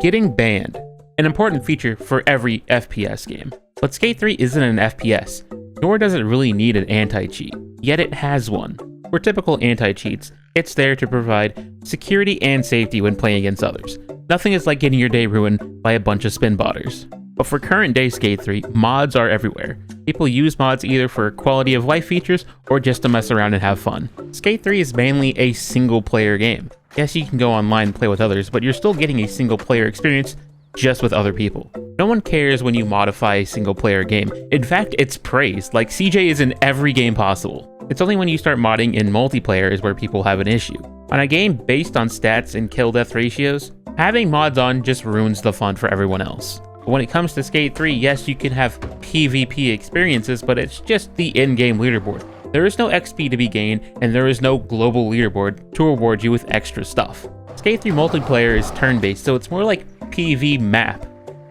Getting banned, an important feature for every FPS game. But Skate 3 isn't an FPS, nor does it really need an anti-cheat, yet it has one. For typical anti-cheats, it's there to provide security and safety when playing against others. Nothing is like getting your day ruined by a bunch of spin botters. But for current day Skate 3, mods are everywhere. People use mods either for quality of life features or just to mess around and have fun. Skate 3 is mainly a single player game. Yes, you can go online and play with others, but you're still getting a single player experience just with other people. No one cares when you modify a single player game. In fact, it's praised, like CJ is in every game possible. It's only when you start modding in multiplayer is where people have an issue. On a game based on stats and kill death ratios, having mods on just ruins the fun for everyone else. But when it comes to Skate 3, yes, you can have PvP experiences, but it's just the in-game leaderboard. There is no XP to be gained, and there is no global leaderboard to reward you with extra stuff. Skate 3 multiplayer is turn-based, so it's more like PV map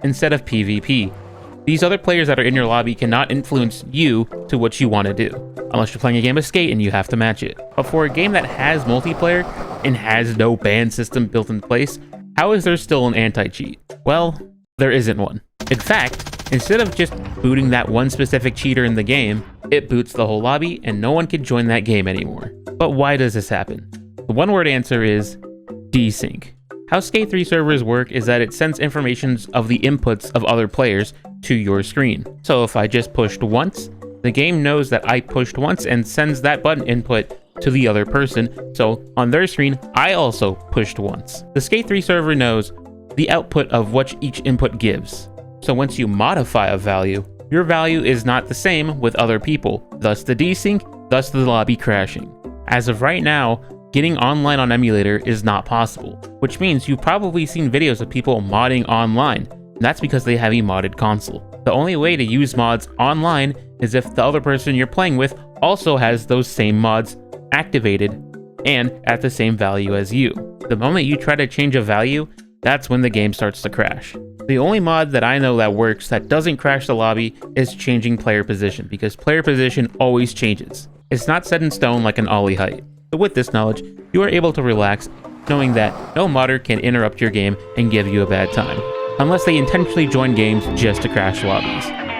instead of PvP. These other players that are in your lobby cannot influence you to what you want to do, unless you're playing a game of Skate and you have to match it. But for a game that has multiplayer and has no ban system built in place, how is there still an anti-cheat? Well, there isn't one. In fact, instead of just booting that one specific cheater in the game, it boots the whole lobby and no one can join that game anymore. But why does this happen? The one-word answer is desync. How Skate 3 servers work is that it sends information of the inputs of other players to your screen. So if I just pushed once, the game knows that I pushed once and sends that button input to the other person, so on their screen, I also pushed once. The Skate 3 server knows the output of what each input gives. So once you modify a value, your value is not the same with other people, thus the desync, thus the lobby crashing. As of right now, getting online on emulator is not possible, which means you've probably seen videos of people modding online, and that's because they have a modded console. The only way to use mods online is if the other person you're playing with also has those same mods activated and at the same value as you. The moment you try to change a value, that's when the game starts to crash. The only mod that I know that works that doesn't crash the lobby is changing player position, because player position always changes. It's not set in stone like an ollie height. So with this knowledge, you are able to relax knowing that no modder can interrupt your game and give you a bad time, unless they intentionally join games just to crash lobbies.